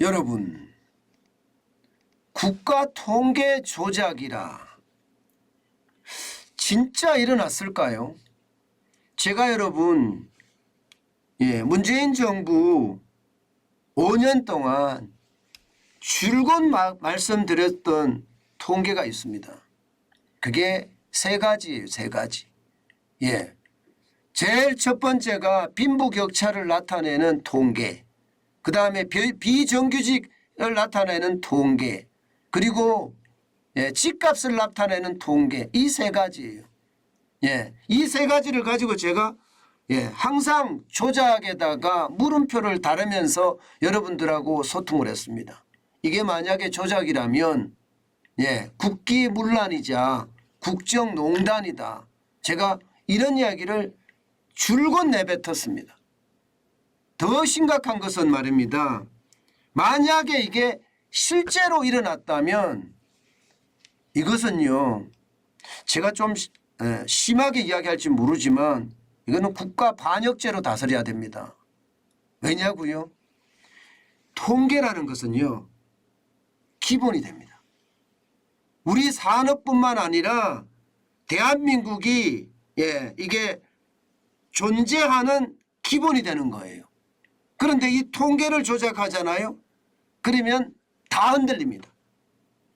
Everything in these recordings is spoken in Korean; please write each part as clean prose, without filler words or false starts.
여러분, 국가 통계 조작이라 진짜 일어났을까요? 제가 여러분, 문재인 정부 5년 동안 줄곧 말씀드렸던 통계가 있습니다. 그게 세 가지예요. 세 가지. 제일 첫 번째가 빈부격차를 나타내는 통계, 그 다음에 비정규직을 나타내는 통계, 그리고 집값을 나타내는 통계, 이 세 가지예요. 이 세 가지를 가지고 제가 항상 조작에다가 물음표를 달으면서 여러분들하고 소통을 했습니다. 이게 만약에 조작이라면 국기문란이자 국정농단이다. 제가 이런 이야기를 줄곧 내뱉었습니다. 더 심각한 것은 말입니다. 만약에 이게 실제로 일어났다면 이것은요, 제가 좀 심하게 이야기할지 모르지만 이거는 국가 반역죄로 다스려야 됩니다. 왜냐고요? 통계라는 것은요, 기본이 됩니다. 우리 산업뿐만 아니라 대한민국이 이게 존재하는 기본이 되는 거예요. 그런데 이 통계를 조작하잖아요. 그러면 다 흔들립니다.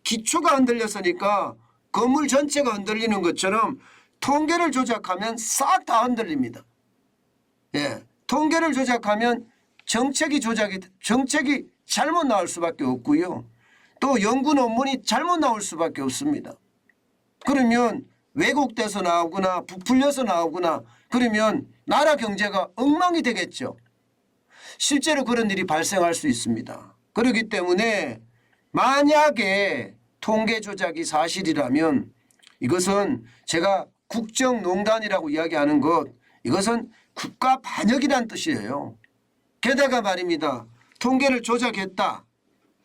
기초가 흔들렸으니까 건물 전체가 흔들리는 것처럼 통계를 조작하면 싹 다 흔들립니다. 통계를 조작하면 정책이 잘못 나올 수밖에 없고요. 또 연구 논문이 잘못 나올 수밖에 없습니다. 그러면 왜곡돼서 나오거나 부풀려서 나오거나 그러면 나라 경제가 엉망이 되겠죠. 실제로 그런 일이 발생할 수 있습니다. 그렇기 때문에 만약에 통계 조작이 사실이라면 이것은 제가 국정농단이라고 이야기하는 것, 이것은 국가 반역이란 뜻이에요. 게다가 말입니다. 통계를 조작했다.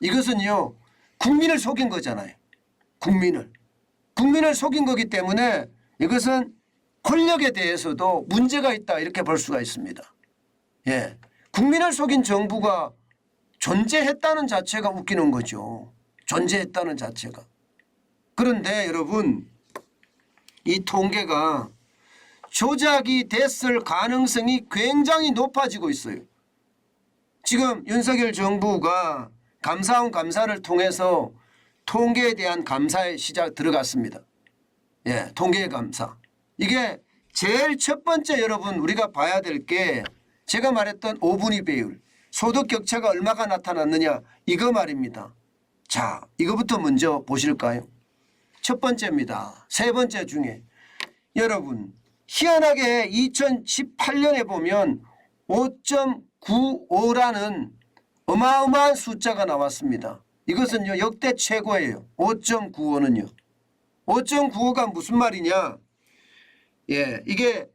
이것은요, 국민을 속인 거잖아요. 국민을 속인 거기 때문에 이것은 권력에 대해서도 문제가 있다 이렇게 볼 수가 있습니다. 국민을 속인 정부가 존재했다는 자체가 웃기는 거죠. 존재했다는 자체가. 그런데 여러분, 이 통계가 조작이 됐을 가능성이 굉장히 높아지고 있어요. 지금 윤석열 정부가 감사원 감사를 통해서 통계에 대한 감사에 들어갔습니다. 통계 감사. 이게 제일 첫 번째 여러분 우리가 봐야 될 게 제가 말했던 5분위 배율, 소득 격차가 얼마가 나타났느냐 이거 말입니다. 자, 이거부터 먼저 보실까요? 첫 번째입니다. 세 번째 중에 여러분 희한하게 2018년에 보면 5.95라는 어마어마한 숫자가 나왔습니다. 이것은요 역대 최고예요. 5.95는요. 5.95가 무슨 말이냐. 이게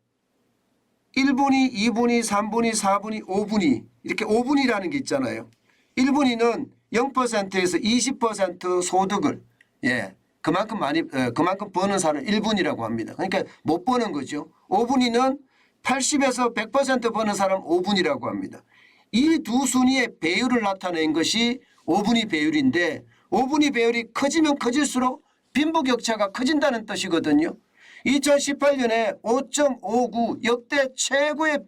1분위, 2분위, 3분위, 4분위, 5분위 이렇게 5분위라는 게 있잖아요. 1분위는 0%에서 20% 소득을 그만큼 버는 사람을 1분위라고 합니다. 그러니까 못 버는 거죠. 5분위는 80에서 100% 버는 사람 5분위라고 합니다. 이 두 순위의 배율을 나타낸 것이 5분위 배율인데 5분위 배율이 커지면 커질수록 빈부격차가 커진다는 뜻이거든요. 2018년에 5.59 역대 최고의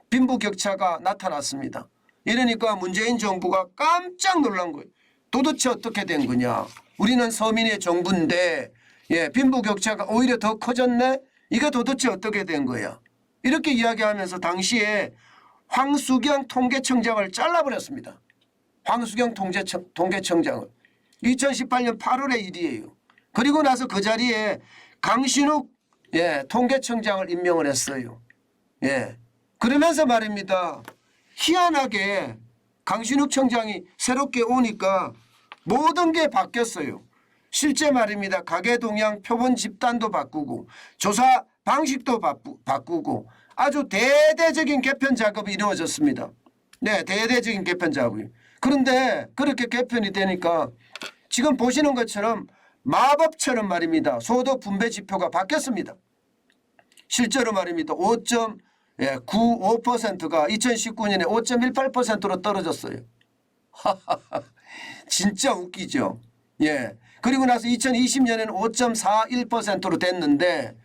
빈부격차가 나타났습니다. 이러니까 문재인 정부가 깜짝 놀란 거예요. 도대체 어떻게 된 거냐. 우리는 서민의 정부인데 빈부격차가 오히려 더 커졌네. 이게 도대체 어떻게 된 거야. 이렇게 이야기하면서 당시에 황수경 통계청장을 잘라버렸습니다. 황수경 통계청장을. 2018년 8월의 일이에요. 그리고 나서 그 자리에 강신욱 통계청장을 임명을 했어요. 그러면서 말입니다. 희한하게 강신욱 청장이 새롭게 오니까 모든 게 바뀌었어요. 실제 말입니다. 가계동향 표본 집단도 바꾸고 조사 방식도 바꾸고 아주 대대적인 개편 작업이 이루어졌습니다. 대대적인 개편 작업이. 그런데 그렇게 개편이 되니까 지금 보시는 것처럼 마법처럼 말입니다. 소득 분배 지표가 바뀌었습니다. 실제로 말입니다. 5.95%가 2019년에 5.18%로 떨어졌어요. 진짜 웃기죠. 예. 그리고 나서 2020년에는 5.41%로 됐는데,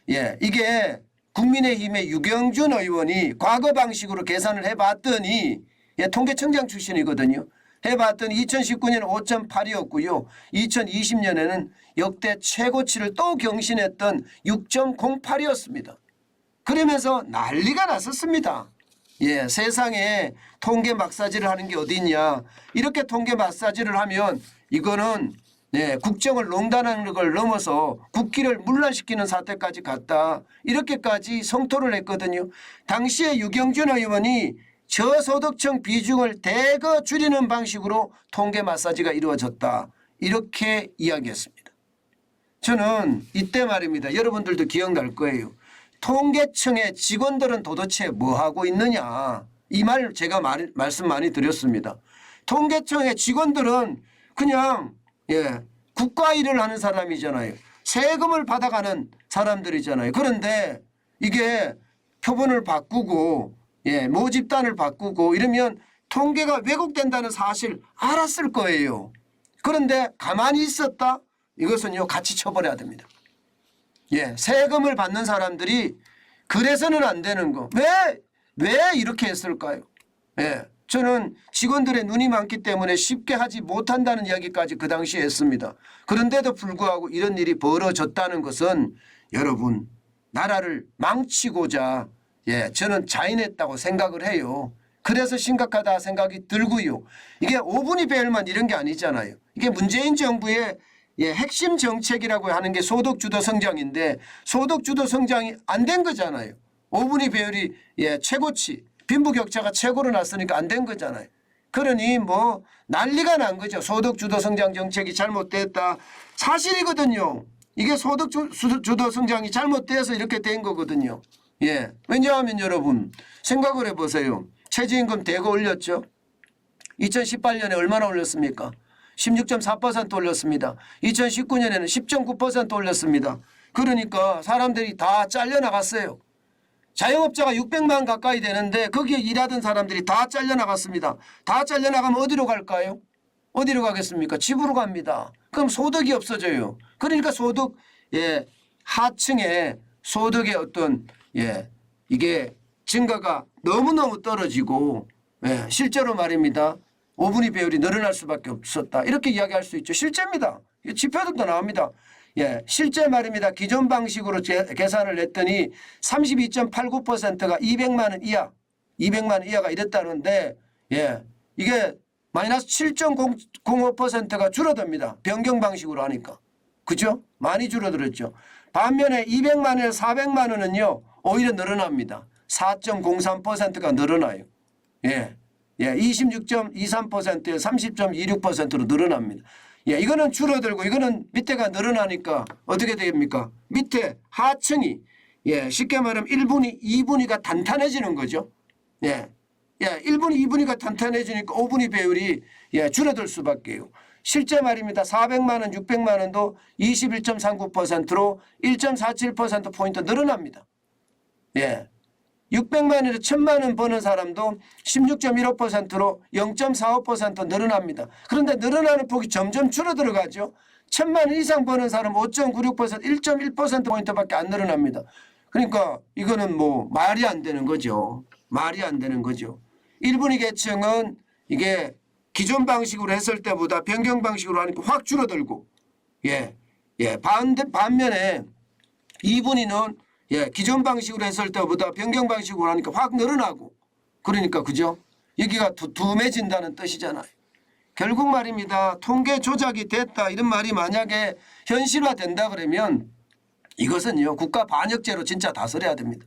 예, 이게 국민의힘의 유경준 의원이 과거 방식으로 계산을 해봤더니, 예, 통계청장 출신이거든요. 해봤더니 2019년에 5.8이었고요. 2020년에는 역대 최고치를 또 경신했던 6.08이었습니다. 그러면서 난리가 났었습니다. 예, 세상에 통계 마사지를 하는 게 어디 있냐. 이렇게 통계 마사지를 하면 이거는 예, 국정을 농단하는 걸 넘어서 국기를 문란시키는 사태까지 갔다. 이렇게까지 성토를 했거든요. 당시에 유경준 의원이 저소득층 비중을 대거 줄이는 방식으로 통계 마사지가 이루어졌다. 이렇게 이야기했습니다. 저는 이때 말입니다. 여러분들도 기억날 거예요. 통계청의 직원들은 도대체 뭐 하고 있느냐. 이 말 제가 말씀 많이 드렸습니다. 통계청의 직원들은 그냥 예, 국가 일을 하는 사람이잖아요. 세금을 받아가는 사람들이잖아요. 그런데 이게 표본을 바꾸고 예, 모집단을 바꾸고 이러면 통계가 왜곡된다는 사실 알았을 거예요. 그런데 가만히 있었다? 이것은요 같이 처벌해야 됩니다. 예, 세금을 받는 사람들이 그래서는 안 되는 거. 왜 이렇게 했을까요? 예, 저는 직원들의 눈이 많기 때문에 쉽게 하지 못한다는 이야기까지 그 당시에 했습니다. 그런데도 불구하고 이런 일이 벌어졌다는 것은 여러분 나라를 망치고자 예, 저는 자인했다고 생각을 해요. 그래서 심각하다 생각이 들고요. 이게 5분위 배열만 이런 게 아니잖아요. 이게 문재인 정부의 예, 핵심 정책이라고 하는 게 소득주도 성장인데 소득주도 성장이 안 된 거잖아요. 5분위 배열이 예, 최고치 빈부격차가 최고로 났으니까 안 된 거잖아요. 그러니 뭐 난리가 난 거죠. 소득주도 성장 정책이 잘못됐다. 사실이거든요. 이게 소득주도 성장이 잘못돼서 이렇게 된 거거든요. 예, 왜냐하면 여러분 생각을 해보세요. 최저임금 대거 올렸죠. 2018년에 얼마나 올렸습니까? 16.4% 올렸습니다. 2019년에는 10.9% 올렸습니다. 그러니까 사람들이 다 잘려나갔어요. 자영업자가 600만 가까이 되는데 거기에 일하던 사람들이 다 잘려나갔습니다. 다 잘려나가면 어디로 갈까요? 어디로 가겠습니까? 집으로 갑니다. 그럼 소득이 없어져요. 그러니까 소득 예, 하층의 소득의 어떤 예, 이게 증가가 너무너무 떨어지고 예, 실제로 말입니다. 5분위 배율이 늘어날 수밖에 없었다. 이렇게 이야기할 수 있죠. 실제입니다. 지표들도 나옵니다. 예, 실제 말입니다. 기존 방식으로 계산을 했더니 32.89%가 200만 원 이하, 200만 원 이하가 이랬다는데 예, 이게 마이너스 7.05%가 줄어듭니다. 변경 방식으로 하니까. 그죠? 많이 줄어들었죠. 반면에 200만 원에서 400만 원은요. 오히려 늘어납니다. 4.03%가 늘어나요. 예. 예, 26.23%에서 30.26%로 늘어납니다. 예, 이거는 줄어들고 이거는 밑에가 늘어나니까 어떻게 됩니까? 밑에 하층이 예, 쉽게 말하면 1분위, 2분위가 단단해지는 거죠. 예. 예, 1분위, 2분위가 단단해지니까 5분위 배율이 예, 줄어들 수밖에요. 실제 말입니다. 400만 원, 600만 원도 21.39%로 1.47%포인트 늘어납니다. 예. 600만 원에서 1000만 원 버는 사람도 16.15%로 0.45% 늘어납니다. 그런데 늘어나는 폭이 점점 줄어들어가죠. 1000만 원 이상 버는 사람 5.96%, 1.1%포인트밖에 안 늘어납니다. 그러니까 이거는 뭐 말이 안 되는 거죠. 말이 안 되는 거죠. 1분위 계층은 이게 기존 방식으로 했을 때보다 변경 방식으로 하니까 확 줄어들고 예, 예, 반면에 2분위는 예, 기존 방식으로 했을 때보다 변경 방식으로 하니까 확 늘어나고 그러니까 그죠? 여기가 두툼해진다는 뜻이잖아요. 결국 말입니다. 통계 조작이 됐다 이런 말이 만약에 현실화된다 그러면 이것은요 국가 반역죄로 진짜 다스려야 됩니다.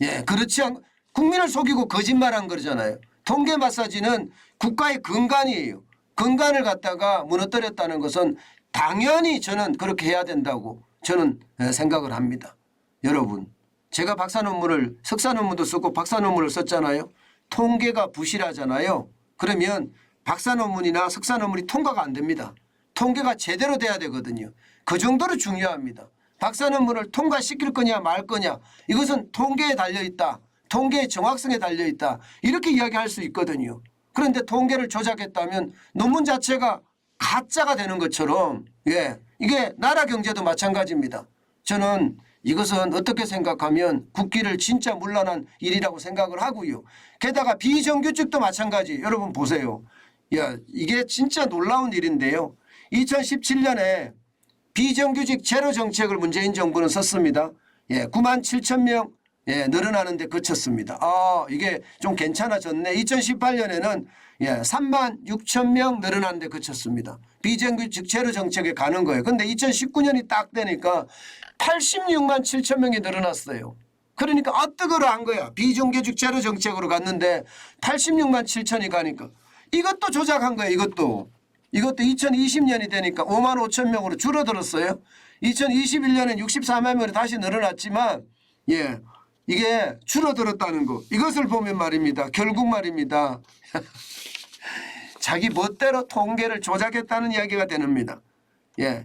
예, 그렇지 않고 국민을 속이고 거짓말한 거잖아요. 통계 마사지는 국가의 근간이에요. 근간을 갖다가 무너뜨렸다는 것은 당연히 저는 그렇게 해야 된다고 저는 생각을 합니다. 여러분 제가 박사 논문을 석사 논문도 쓰고 박사 논문을 썼잖아요. 통계가 부실하잖아요. 그러면 박사 논문이나 석사 논문이 통과가 안 됩니다. 통계가 제대로 돼야 되거든요. 그 정도로 중요합니다. 박사 논문을 통과시킬 거냐 말 거냐 이것은 통계에 달려있다. 통계의 정확성에 달려있다. 이렇게 이야기할 수 있거든요. 그런데 통계를 조작했다면 논문 자체가 가짜가 되는 것처럼 이게 나라 경제도 마찬가지입니다. 저는 이것은 어떻게 생각하면 국기를 진짜 문란한 일이라고 생각을 하고요. 게다가 비정규직도 마찬가지. 여러분 보세요. 이게 진짜 놀라운 일인데요. 2017년에 비정규직 제로 정책을 문재인 정부는 썼습니다. 9만 7천 명 늘어나는 데 그쳤습니다. 이게 좀 괜찮아졌네. 2018년에는 3만 6천 명 늘어나는 데 그쳤습니다. 비정규직 제로 정책에 가는 거예요. 그런데 2019년이 딱 되니까 86만 7천 명이 늘어났어요. 그러니까 뜨거로 한 거야. 비정규직 제로 정책으로 갔는데 86만 7천이 가니까 이것도 조작한 거예요. 이것도 2020년이 되니까 5만 5천 명으로 줄어들었어요. 2021년엔 64만 명으로 다시 늘어났지만 이게 줄어들었다는 거. 이것을 보면 말입니다. 결국 말입니다. 자기 멋대로 통계를 조작했다는 이야기가 됩니다.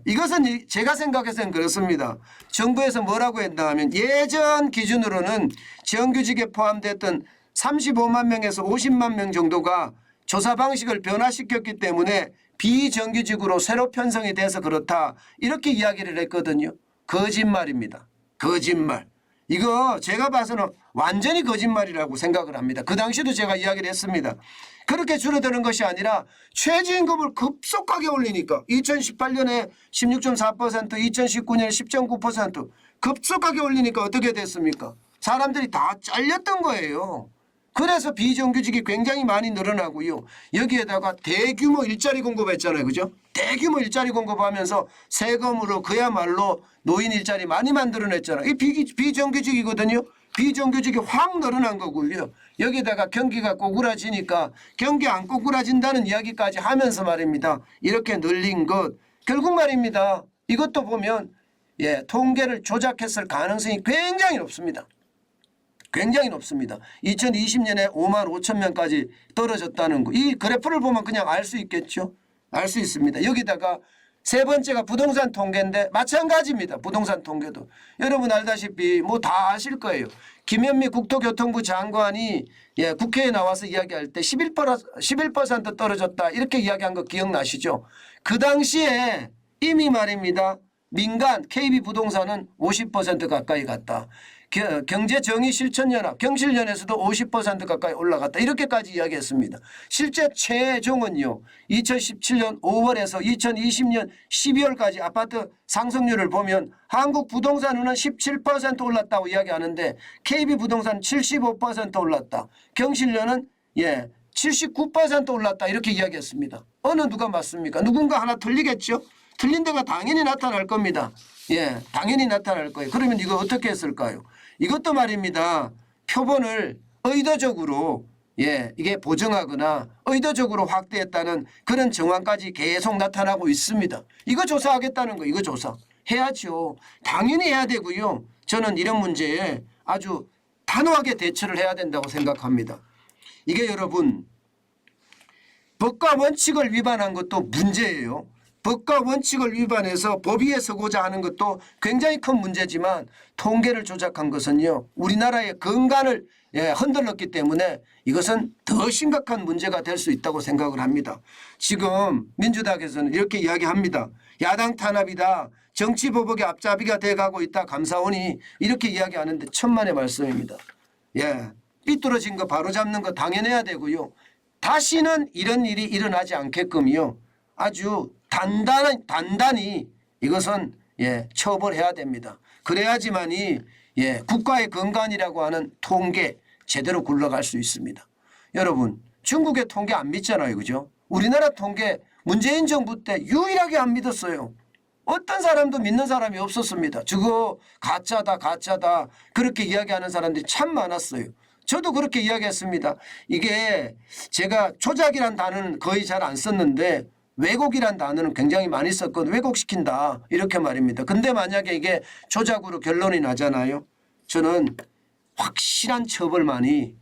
이것은 제가 생각해서는 그렇습니다. 정부에서 뭐라고 했나 하면 예전 기준으로는 정규직에 포함됐던 35만 명에서 50만 명 정도가 조사 방식을 변화시켰기 때문에 비정규직으로 새로 편성이 돼서 그렇다. 이렇게 이야기를 했거든요. 거짓말입니다. 거짓말. 이거 제가 봐서는 완전히 거짓말이라고 생각을 합니다. 그 당시도 제가 이야기를 했습니다. 그렇게 줄어드는 것이 아니라 최저임금을 급속하게 올리니까 2018년에 16.4%, 2019년에 10.9% 급속하게 올리니까 어떻게 됐습니까? 사람들이 다 잘렸던 거예요. 그래서 비정규직이 굉장히 많이 늘어나고요. 여기에다가 대규모 일자리 공급했잖아요. 그죠? 대규모 일자리 공급하면서 세금으로 그야말로 노인 일자리 많이 만들어냈잖아요. 이 비정규직이거든요. 비정규직이 확 늘어난 거고요. 여기다가 경기가 꼬꾸라지니까 경기 안 꼬꾸라진다는 이야기까지 하면서 말입니다. 이렇게 늘린 것. 결국 말입니다. 이것도 보면 통계를 조작했을 가능성이 굉장히 높습니다. 굉장히 높습니다. 2020년에 5만 5천 명까지 떨어졌다는 거. 이 그래프를 보면 그냥 알 수 있겠죠. 알 수 있습니다. 여기다가 세 번째가 부동산 통계인데 마찬가지입니다. 부동산 통계도. 여러분 알다시피 뭐 다 아실 거예요. 김현미 국토교통부 장관이 국회에 나와서 이야기할 때 11% 떨어졌다 이렇게 이야기한 거 기억나시죠? 그 당시에 이미 말입니다. 민간 KB부동산은 50% 가까이 갔다. 경제정의실천연합 경실련에서도 50% 가까이 올라갔다. 이렇게까지 이야기했습니다. 실제 최종은요. 2017년 5월에서 2020년 12월까지 아파트 상승률을 보면 한국부동산은 17% 올랐다고 이야기하는데 KB부동산 75% 올랐다. 경실련은 79% 올랐다. 이렇게 이야기했습니다. 어느 누가 맞습니까? 누군가 하나 틀리겠죠? 틀린 데가 당연히 나타날 겁니다. 당연히 나타날 거예요. 그러면 이거 어떻게 했을까요? 이것도 말입니다. 표본을 의도적으로 이게 보정하거나 의도적으로 확대했다는 그런 정황까지 계속 나타나고 있습니다. 이거 조사하겠다는 거. 이거 조사해야죠. 당연히 해야 되고요. 저는 이런 문제에 아주 단호하게 대처를 해야 된다고 생각합니다. 이게 여러분 법과 원칙을 위반한 것도 문제예요. 법과 원칙을 위반해서 법 위에 서고자 하는 것도 굉장히 큰 문제지만 통계를 조작한 것은요. 우리나라의 건강을 흔들었기 때문에 이것은 더 심각한 문제가 될 수 있다고 생각을 합니다. 지금 민주당에서는 이렇게 이야기합니다. 야당 탄압이다. 정치보복의 앞잡이가 돼가고 있다. 감사원이 이렇게 이야기하는데 천만의 말씀입니다. 삐뚤어진 거 바로잡는 거 당연해야 되고요. 다시는 이런 일이 일어나지 않게끔요. 아주 단단히 이것은 처벌해야 됩니다. 그래야지만이 국가의 건강이라고 하는 통계 제대로 굴러갈 수 있습니다. 여러분 중국의 통계 안 믿잖아요. 그죠? 우리나라 통계 문재인 정부 때 유일하게 안 믿었어요. 어떤 사람도 믿는 사람이 없었습니다. 저거 가짜다 그렇게 이야기하는 사람들이 참 많았어요. 저도 그렇게 이야기했습니다. 이게 제가 조작이란 단어는 거의 잘 안 썼는데 왜곡이란 단어는 굉장히 많이 썼거든요. 왜곡시킨다 이렇게 말입니다. 근데 만약에 이게 조작으로 결론이 나잖아요. 저는 확실한 처벌만이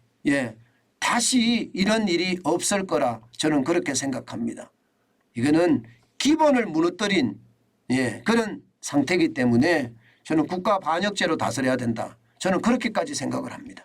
다시 이런 일이 없을 거라 저는 그렇게 생각합니다. 이거는 기본을 무너뜨린 그런 상태이기 때문에 저는 국가 반역죄로 다스려야 된다. 저는 그렇게까지 생각을 합니다.